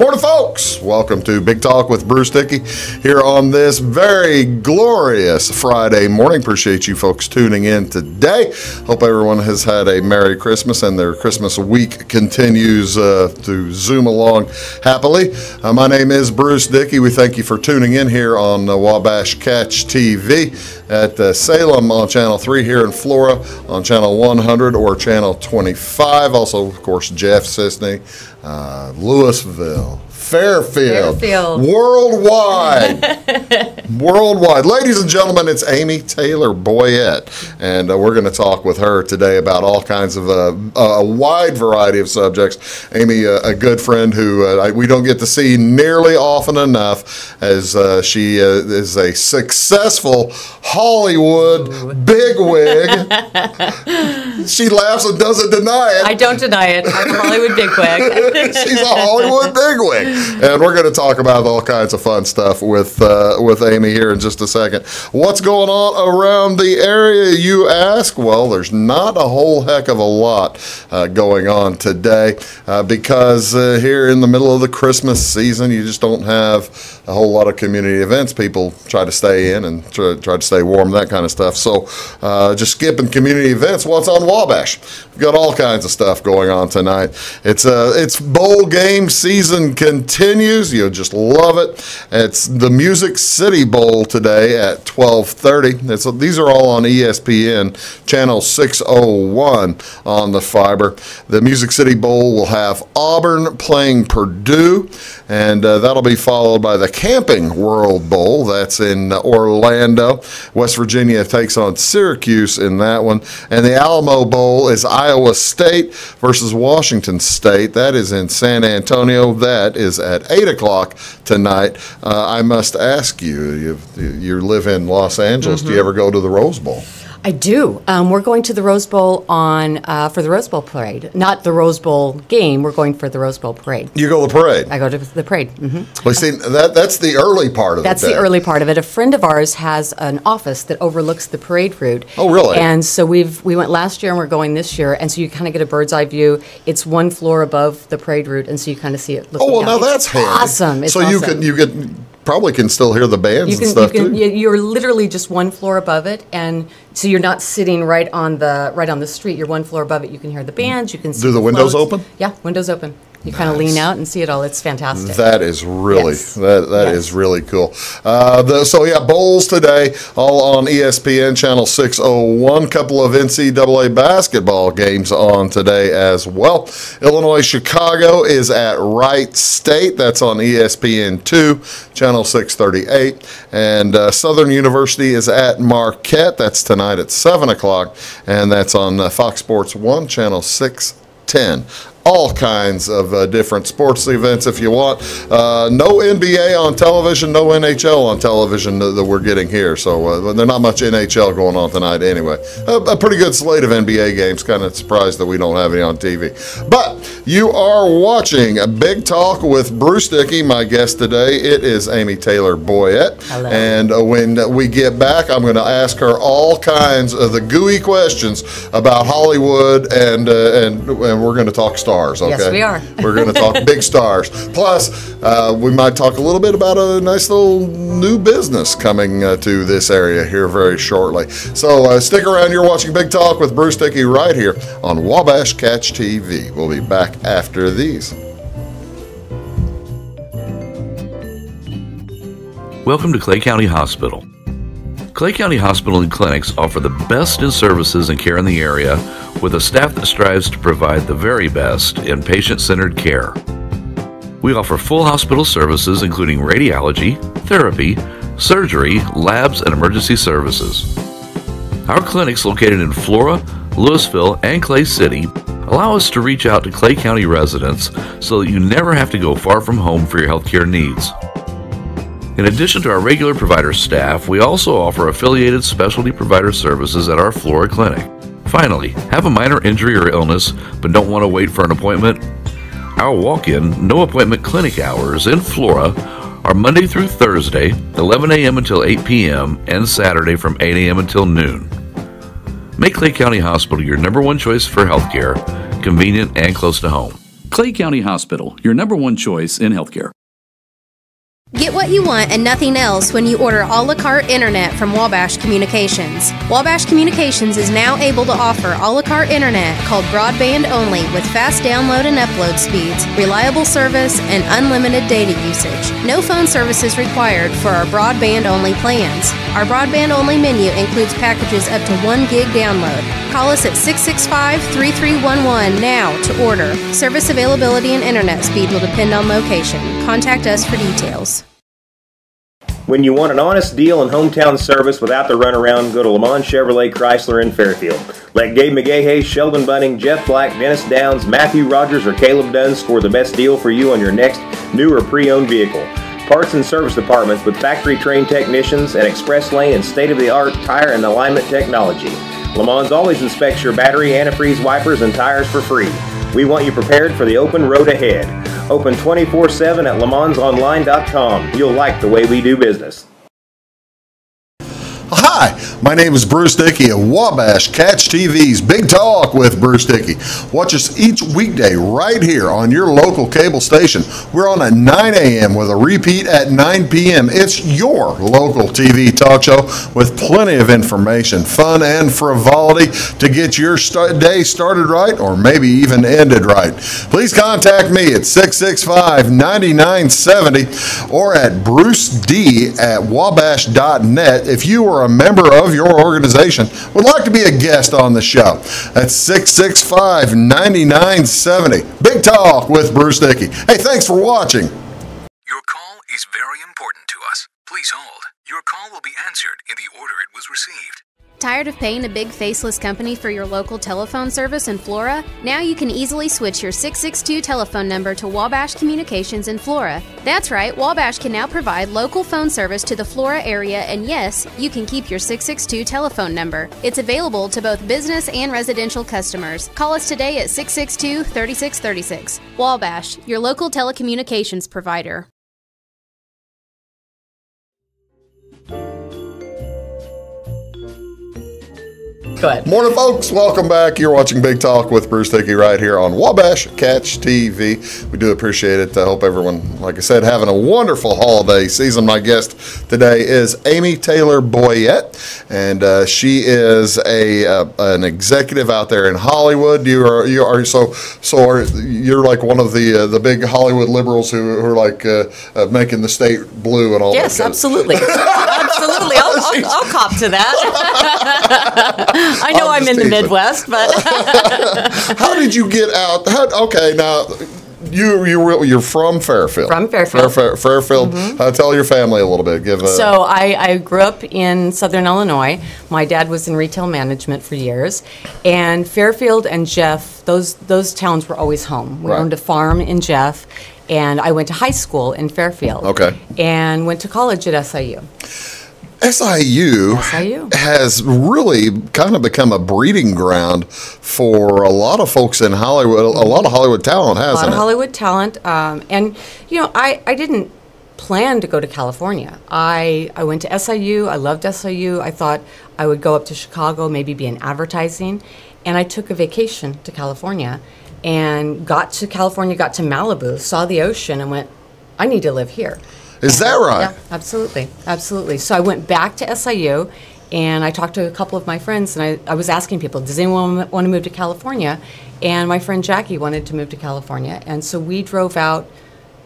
Morning, folks. Welcome to Big Talk with Bruce Dickey here on this very glorious Friday morning. Appreciate you folks tuning in today. Hope everyone has had a Merry Christmas and their Christmas week continues to zoom along happily. My name is Bruce Dickey. We thank you for tuning in here on Wabash Catch TV at Salem on Channel 3 here in Flora on Channel 100 or Channel 25. Also, of course, Jeff Sisney, Louisville, Fairfield, worldwide. Ladies and gentlemen, it's Amy Taylor Boyett, and we're going to talk with her today about all kinds of a wide variety of subjects. Amy, a good friend who we don't get to see nearly often enough, as she is a successful Hollywood bigwig. She laughs and doesn't deny it. I don't deny it. I'm a Hollywood bigwig. She's a Hollywood bigwig. And we're going to talk about all kinds of fun stuff with Amy here in just a second. What's going on around the area, you ask? Well, there's not a whole heck of a lot going on today because here in the middle of the Christmas season, you just don't have a whole lot of community events. People try to stay in and try to stay warm, that kind of stuff. So just skipping community events, what's on Wabash? We've got all kinds of stuff going on tonight. It's bowl game season continues. You'll just love it. It's the Music City Bowl today at 12:30. These are all on ESPN, channel 601 on the fiber. The Music City Bowl will have Auburn playing Purdue, and that'll be followed by the Camping World Bowl. That's in Orlando. West Virginia takes on Syracuse in that one. And the Alamo Bowl is Iowa State versus Washington State. That is in San Antonio. That is at 8 o'clock tonight. I must ask you, you live in Los Angeles. Do you ever go to the Rose Bowl? I do. We're going to the Rose Bowl for the Rose Bowl parade. Not the Rose Bowl game. We're going for the Rose Bowl parade. You go to the parade? I go to the parade. Mm-hmm. Well, see, that's the early part of it. That's the early part of it. A friend of ours has an office that overlooks the parade route. Oh, really? And so we went last year and we're going this year. And so you kind of get a bird's eye view. It's one floor above the parade route, and so you kind of see it. Oh, well, now that's handy. Awesome. It's awesome. You probably can still hear the bands and stuff too. You're literally just one floor above it, and so you're not sitting right on the street. You're one floor above it. You can hear the bands. You can see. Do the windows open? Yeah, windows open. You kind of lean out and see it all. It's fantastic. That is really is really cool. Bowls today, all on ESPN channel 601. Couple of NCAA basketball games on today as well. Illinois Chicago is at Wright State. That's on ESPN 2 channel 638, and Southern University is at Marquette. That's tonight at 7 o'clock, and that's on Fox Sports 1 channel 610. All kinds of different sports events if you want. No NBA on television, no NHL on television that we're getting here. So there's not much NHL going on tonight anyway. A pretty good slate of NBA games. Kind of surprised that we don't have any on TV. But you are watching Big Talk with Bruce Dickey. My guest today, it is Amy Taylor Boyett. Hello. And when we get back, I'm going to ask her all kinds of the gooey questions about Hollywood, and we're going to talk stars. Okay? Yes, we are. We're going to talk big stars. Plus, we might talk a little bit about a nice little new business coming to this area here very shortly. So stick around. You're watching Big Talk with Bruce Dickey right here on Wabash Catch TV. We'll be back after these. Welcome to Clay County Hospital. Clay County Hospital and Clinics offer the best in services and care in the area with a staff that strives to provide the very best in patient-centered care. We offer full hospital services including radiology, therapy, surgery, labs, and emergency services. Our clinics located in Flora, Louisville, and Clay City allow us to reach out to Clay County residents so that you never have to go far from home for your healthcare needs. In addition to our regular provider staff, we also offer affiliated specialty provider services at our Flora clinic. Finally, have a minor injury or illness but don't want to wait for an appointment? Our walk-in, no-appointment clinic hours in Flora are Monday through Thursday, 11 a.m. until 8 p.m., and Saturday from 8 a.m. until noon. Make Clay County Hospital your #1 choice for healthcare, convenient and close to home. Clay County Hospital, your #1 choice in healthcare. Get what you want and nothing else when you order a la carte internet from Wabash Communications. Wabash Communications is now able to offer a la carte internet called broadband only with fast download and upload speeds, reliable service, and unlimited data usage. No phone service is required for our broadband only plans. Our broadband only menu includes packages up to 1 gig download. Call us at 665-3311 now to order. Service availability and internet speed will depend on location. Contact us for details. When you want an honest deal and hometown service without the runaround, go to Lamont Chevrolet Chrysler in Fairfield. Let Gabe McGahey, Sheldon Bunning, Jeff Black, Dennis Downs, Matthew Rogers, or Caleb Dunn score the best deal for you on your next new or pre-owned vehicle. Parts and service departments with factory-trained technicians and express lane and state-of-the-art tire and alignment technology. Lamont always inspects your battery, antifreeze, wipers, and tires for free. We want you prepared for the open road ahead. Open 24/7 at LeMansOnline.com. You'll like the way we do business. Hi, my name is Bruce Dickey of Wabash Catch TV's Big Talk with Bruce Dickey. Watch us each weekday right here on your local cable station. We're on at 9 a.m. with a repeat at 9 p.m. It's your local TV talk show with plenty of information, fun, and frivolity to get your day started right or maybe even ended right. Please contact me at 665-9970 or at bruced@wabash.net if you are a member of your organization would like to be a guest on the show. That's 665-9970. Big Talk with Bruce Dickey. Hey, thanks for watching. Your call is very important to us. Please hold. Your call will be answered in the order it was received. Tired of paying a big faceless company for your local telephone service in Flora? Now you can easily switch your 662 telephone number to Wabash Communications in Flora. That's right, Wabash can now provide local phone service to the Flora area, and yes, you can keep your 662 telephone number. It's available to both business and residential customers. Call us today at 662-3636. Wabash, your local telecommunications provider. Go ahead. Morning, folks. Welcome back. You're watching Big Talk with Bruce Dickey right here on Wabash Catch TV. We do appreciate it. I hope everyone, like I said, having a wonderful holiday season. My guest today is Amy Taylor Boyett, and she is an executive out there in Hollywood. You're like one of the big Hollywood liberals who are like making the state blue and all. Yes, that absolutely. Absolutely. I'll cop to that. I know I'm in the Midwest, but how did you get out? Okay, now you're from Fairfield. From Fairfield. Fairfield. Mm-hmm. Tell your family a little bit. So I grew up in Southern Illinois. My dad was in retail management for years, and Fairfield and Jeff, those towns were always home. We owned a farm in Jeff, and I went to high school in Fairfield. Okay. And went to college at SIU. SIU has really kind of become a breeding ground for a lot of folks in Hollywood, a lot of Hollywood talent, hasn't it? A lot of Hollywood talent. And, I didn't plan to go to California. I went to SIU. I loved SIU. I thought I would go up to Chicago, maybe be in advertising. And I took a vacation to California and got to California, got to Malibu, saw the ocean, and went, I need to live here. Is that right? Yeah, absolutely. Absolutely. So I went back to SIU, and I talked to a couple of my friends, and I was asking people, does anyone want to move to California? And my friend Jackie wanted to move to California, and so we drove out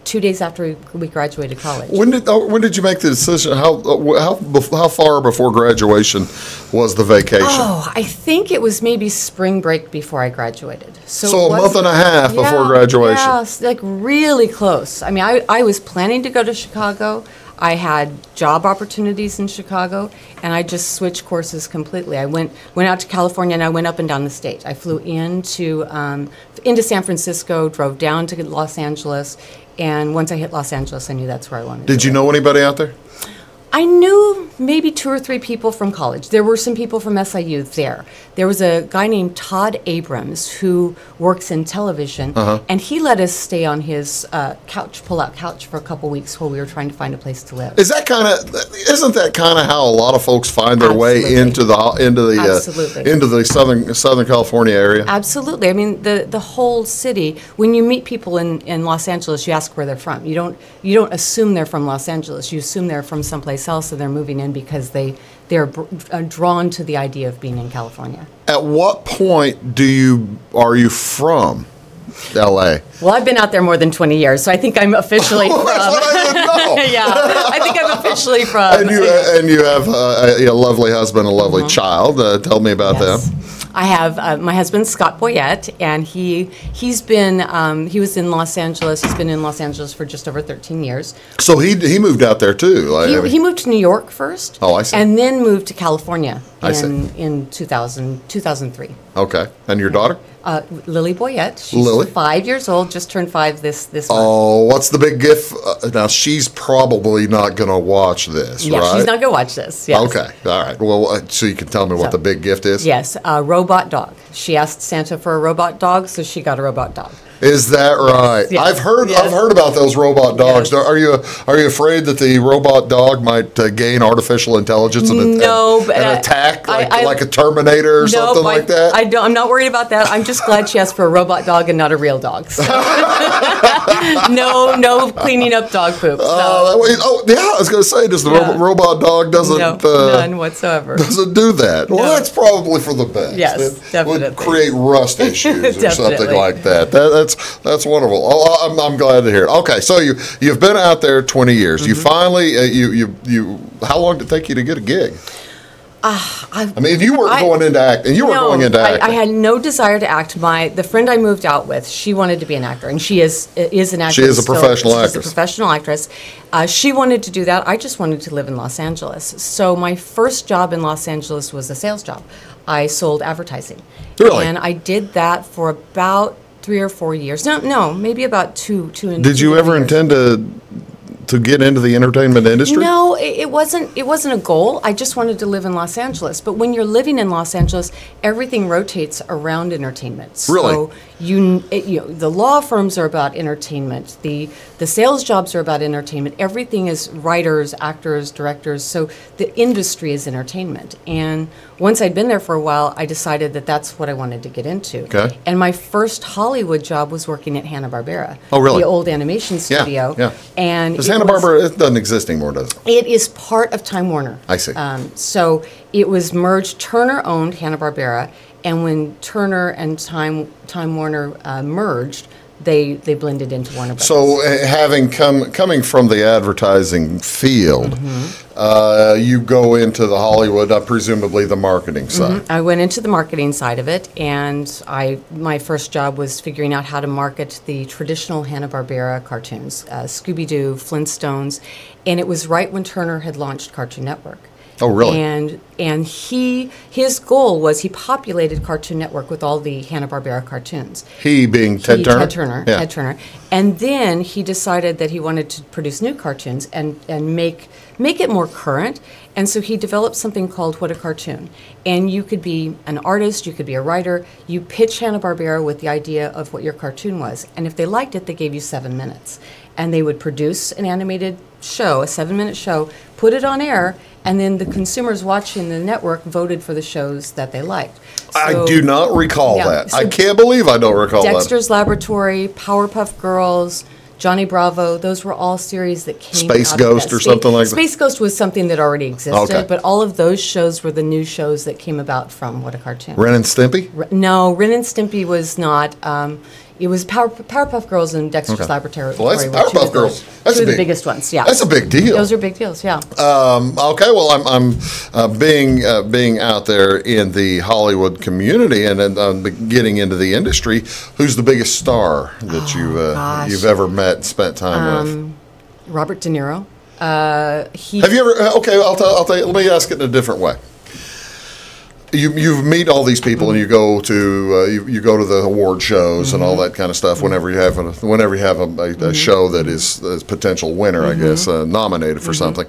2 days after we graduated college. When did you make the decision? How far before graduation was the vacation? Oh, I think it was maybe spring break before I graduated. So a month and a half before graduation. Yeah, like really close. I mean, I was planning to go to Chicago. I had job opportunities in Chicago, and I just switched courses completely. I went out to California, and I went up and down the state. I flew into San Francisco, drove down to Los Angeles, and once I hit Los Angeles, I knew that's where I wanted to Did you know anybody out there? I knew maybe 2 or 3 people from college. There were some people from SIU there. There was a guy named Todd Abrams who works in television, and he let us stay on his pull-out couch for a couple weeks while we were trying to find a place to live. Isn't that kind of how a lot of folks find their way into the Southern California area? Absolutely. I mean, the whole city. When you meet people in Los Angeles, you ask where they're from. You don't assume they're from Los Angeles. You assume they're from someplace else, and they're moving in because they're drawn to the idea of being in California. At what point are you from L.A.? Well, I've been out there more than 20 years, so I think I'm officially from. That's what I didn't know. Yeah, I think I'm officially from. And you have a lovely husband, a lovely child. Tell me about them. I have my husband, Scott Boyett, and he was in Los Angeles. He's been in Los Angeles for just over 13 years. So he moved out there too. He moved to New York first. Oh, I see. And then moved to California in 2003. Okay. And your daughter? Lily Boyett. She's 5 years old, just turned 5 this month. Oh, what's the big gift? Now, she's probably not going to watch this, right? Yeah, she's not going to watch this. Yes. Okay, all right. Well, so you can tell me what the big gift is? Yes, a robot dog. She asked Santa for a robot dog, so she got a robot dog. Is that right? Yes. I've heard about those robot dogs. Yes. Are you afraid that the robot dog might gain artificial intelligence and attack like a Terminator or something like that? I'm not worried about that. I'm just glad she asked for a robot dog and not a real dog. So. no cleaning up dog poop. So. I was going to say, does the robot dog doesn't none whatsoever doesn't do that? Well, that's probably for the best. Yes, definitely. Would create rust issues or something like that. That's wonderful. Oh, I'm glad to hear it. Okay, so you've been out there 20 years. Mm-hmm. You finally you how long did it take you to get a gig? You weren't going into acting. Going into acting. I had no desire to act. The friend I moved out with, she wanted to be an actor, and she is an actress. She is a professional actress. She's a professional actress. She wanted to do that. I just wanted to live in Los Angeles. So my first job in Los Angeles was a sales job. I sold advertising. Really? And I did that for about 3 or 4 years. No, maybe about two. Did you ever intend to get into the entertainment industry? No, it wasn't a goal. I just wanted to live in Los Angeles. But when you're living in Los Angeles, everything rotates around entertainment. Really? So the law firms are about entertainment. The sales jobs are about entertainment. Everything is writers, actors, directors. So the industry is entertainment. And once I'd been there for a while, I decided that that's what I wanted to get into. Okay. And my first Hollywood job was working at Hanna-Barbera. Oh, really? The old animation studio. Yeah. And Hanna-Barbera, it doesn't exist anymore, does it? It is part of Time Warner. I see. So it was merged. Turner owned Hanna-Barbera, and when Turner and Time Warner merged, they blended into Warner Brothers. So coming from the advertising field, you go into the Hollywood, presumably the marketing side. I went into the marketing side of it, and my first job was figuring out how to market the traditional Hanna-Barbera cartoons, Scooby-Doo, Flintstones, and it was right when Turner had launched Cartoon Network. Oh, really? And his goal was he populated Cartoon Network with all the Hanna-Barbera cartoons. He being Ted Turner? Ted Turner. And then he decided that he wanted to produce new cartoons and make it more current. And so he developed something called What a Cartoon. And you could be an artist, you could be a writer. You pitch Hanna-Barbera with the idea of what your cartoon was. And if they liked it, they gave you 7 minutes. And they would produce an animated show, a 7-minute show, put it on air, and then the consumers watching the network voted for the shows that they liked. So, I do not recall that. So I can't believe I don't recall Dexter's Laboratory, Powerpuff Girls, Johnny Bravo, those were all series that came Space out Ghost or something like that? Space Ghost was something that already existed, but all of those shows were the new shows that came about from What a Cartoon. Ren and Stimpy? No, Ren and Stimpy was not. It was Powerpuff Girls and Dexter's Laboratory. Well, that's Powerpuff Girls. That's two of the biggest ones. Yeah, that's a big deal. Those are big deals. Yeah. Okay. Well, I'm being out there in the Hollywood community and getting into the industry. Who's the biggest star that you've ever met and spent time with? Robert De Niro. Have you ever? Okay, I'll tell you. Let me ask it in a different way. you meet all these people and you go to you go to the award shows and all that kind of stuff whenever you have a show that is a potential winner, I guess, nominated for something.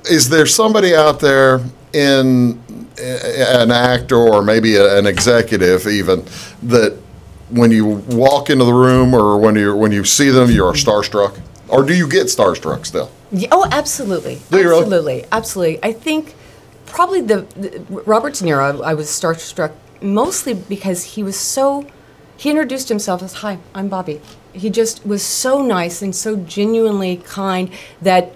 Is there somebody out there in an actor or maybe an executive even that when you walk into the room or when you see them you're starstruck, or do you get starstruck still? Yeah, oh, absolutely. Do you really? Absolutely, absolutely. I think probably the Robert De Niro, I was starstruck mostly because he introduced himself as, "Hi, I'm Bobby." He just was so nice and so genuinely kind that,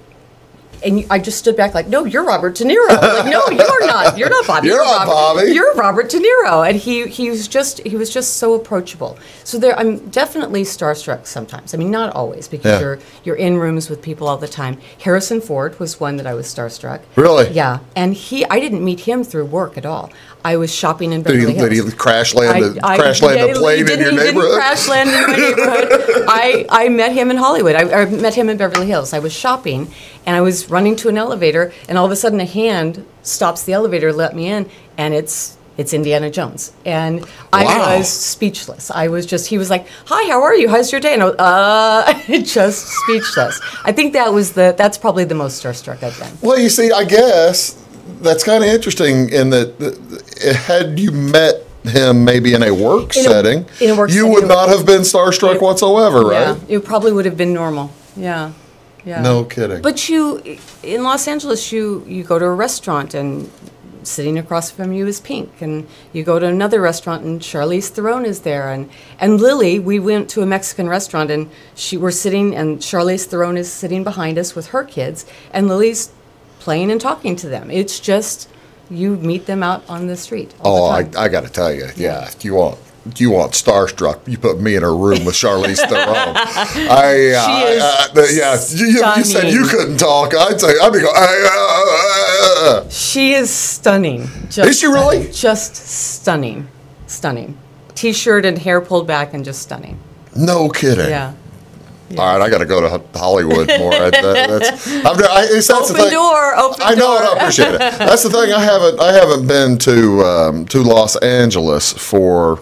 and I just stood back like, "No, you're Robert De Niro." Like, "No, you're not. You're not Bobby. You're not Bobby. You're Robert De Niro." And he was just so approachable. So I'm definitely starstruck sometimes. I mean, not always, because you're in rooms with people all the time. Harrison Ford was one that I was starstruck. Really? Yeah, and I didn't meet him through work at all. I was shopping in Beverly Hills. Did he crash land a plane in your neighborhood? He didn't crash land in my neighborhood. I met him in Hollywood. I met him in Beverly Hills. I was shopping, and I was running to an elevator, and all of a sudden a hand stops the elevator, let me in, and it's Indiana Jones. And I was speechless. He was like, "Hi, how are you? How's your day?" And I was, just speechless. I think that's probably the most starstruck I've been. Well, you see, I guess that's kind of interesting in that had you met him maybe in a work setting, you would not have been starstruck whatsoever, right? Yeah, it probably would have been normal. Yeah. Yeah. No kidding. But in Los Angeles, you go to a restaurant and sitting across from you is Pink, and you go to another restaurant and Charlize Theron is there, and Lily. We went to a Mexican restaurant and we're sitting, and Charlize Theron is sitting behind us with her kids, and Lily's playing and talking to them. It's just, you meet them out on the street all the time. I got to tell you, if you want starstruck, you put me in a room with Charlize Theron. You said you couldn't talk. I'd be going. She is stunning. Is she really? Just stunning. T-shirt and hair pulled back and just stunning. No kidding. Yeah. All right, I got to go to Hollywood more. That's open door. I know, and I appreciate it. That's the thing. I haven't been to Los Angeles for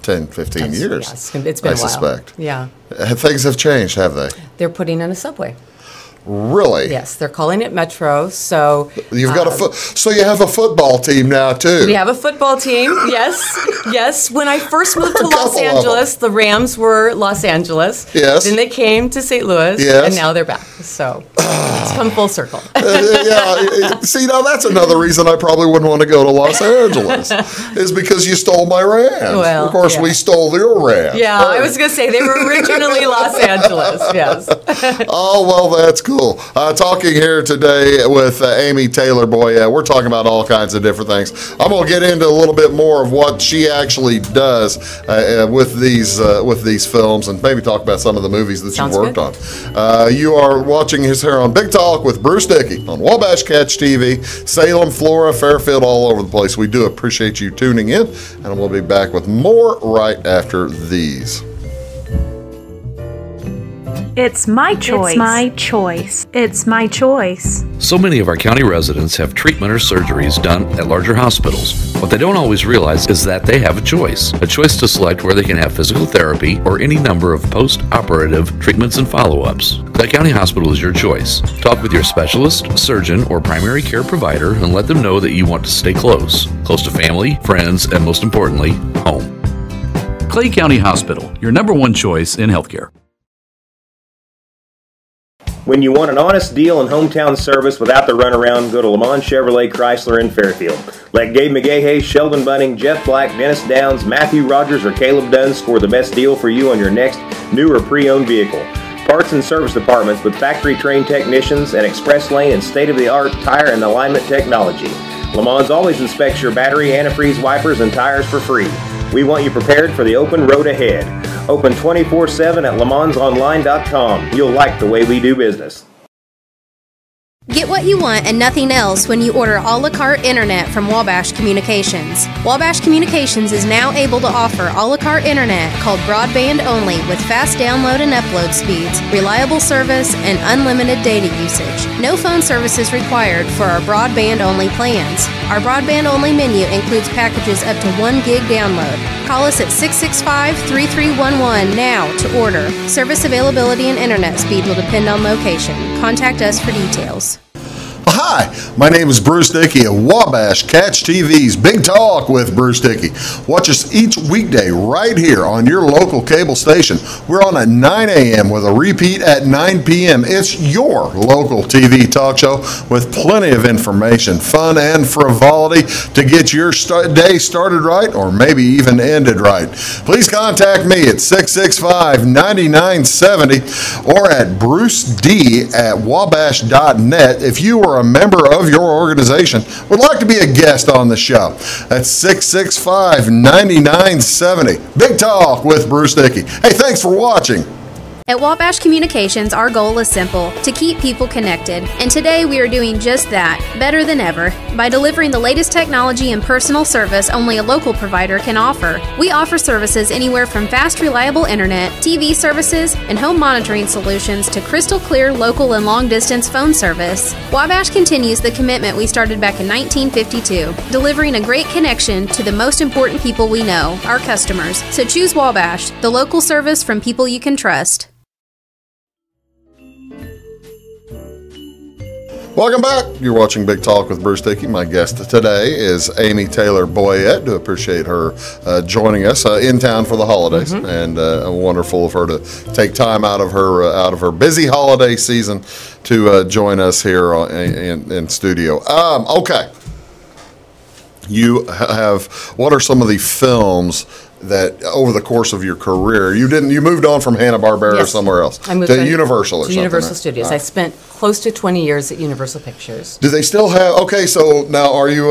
10, 15 years. Yes, it's been a while. I suspect. Yeah. Things have changed, have they? They're putting in a subway. Really? Yes, they're calling it Metro. So you've got so you have a football team now too. We have a football team. Yes. When I first moved to Los Angeles, the Rams were Los Angeles. Yes. Then they came to St. Louis. Yes. And now they're back. So it's come full circle. See, now that's another reason I probably wouldn't want to go to Los Angeles, is because you stole my Rams. Well, of course, we stole your Rams. Yeah, I was going to say they were originally Los Angeles. Yes. Oh, well, that's cool. Talking here today with Amy Taylor Boyett. We're talking about all kinds of different things. I'm going to get into a little bit more of what she actually does with these films, and maybe talk about some of the movies that you've worked on. You are watching his here on Big Talk with Bruce Dickey on Wabash Catch TV, Salem, Flora, Fairfield, all over the place. We do appreciate you tuning in, and we'll be back with more right after these. It's my choice. It's my choice. It's my choice. So many of our county residents have treatment or surgeries done at larger hospitals. What they don't always realize is that they have a choice to select where they can have physical therapy or any number of post-operative treatments and follow-ups. Clay County Hospital is your choice. Talk with your specialist, surgeon, or primary care provider and let them know that you want to stay close to family, friends, and most importantly, home. Clay County Hospital, your number one choice in healthcare. When you want an honest deal and hometown service without the runaround, go to Lamont Chevrolet Chrysler in Fairfield. Let Gabe McGahey, Sheldon Bunning, Jeff Black, Dennis Downs, Matthew Rogers, or Caleb Dunn score the best deal for you on your next new or pre-owned vehicle. Parts and service departments with factory-trained technicians and express lane and state-of-the-art tire and alignment technology. Lamont always inspects your battery, antifreeze, wipers, and tires for free. We want you prepared for the open road ahead. Open 24/7 at LeMansOnline.com. You'll like the way we do business. Get what you want and nothing else when you order a la carte internet from Wabash Communications. Wabash Communications is now able to offer a la carte internet called broadband only with fast download and upload speeds, reliable service, and unlimited data usage. No phone service is required for our broadband only plans. Our broadband-only menu includes packages up to 1 gig download. Call us at 665-3311 now to order. Service availability and internet speed will depend on location. Contact us for details. Hi, my name is Bruce Dickey of Wabash Catch TV's Big Talk with Bruce Dickey. Watch us each weekday right here on your local cable station. We're on at 9 a.m. with a repeat at 9 p.m. It's your local TV talk show with plenty of information, fun, and frivolity to get your day started right or maybe even ended right. Please contact me at 665-9970 or at bruced@wabash.net if you are a member of your organization would like to be a guest on the show. That's 665-9970. Big Talk with Bruce Dickey. Hey, thanks for watching. At Wabash Communications, our goal is simple, to keep people connected. And today we are doing just that, better than ever, by delivering the latest technology and personal service only a local provider can offer. We offer services anywhere from fast, reliable internet, TV services, and home monitoring solutions to crystal clear local and long-distance phone service. Wabash continues the commitment we started back in 1952, delivering a great connection to the most important people we know, our customers. So choose Wabash, the local service from people you can trust. Welcome back. You're watching Big Talk with Bruce Dickey. My guest today is Amy Taylor Boyett. Do appreciate her joining us in town for the holidays, and wonderful of her to take time out of her busy holiday season to join us here in studio. Okay, you have. What are some of the films that over the course of your career you moved on from Hanna-Barbera or somewhere else I moved to Universal or something? Universal Studios. Right. I spent close to 20 years at Universal Pictures. Do they still have? Okay, so now were you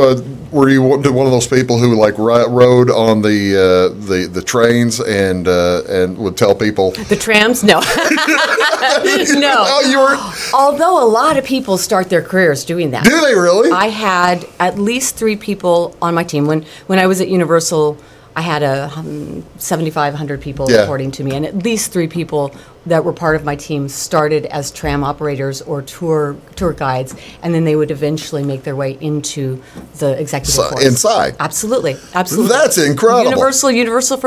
one of those people who like rode on the trains and would tell people the trams? No, no. Oh, you were. Although a lot of people start their careers doing that. Do they really? I had at least 3 people on my team when I was at Universal. I had 7,500 people reporting to me, and at least 3 people that were part of my team started as tram operators or tour guides, and then they would eventually make their way into the executive force. Inside. Absolutely. That's incredible. Universal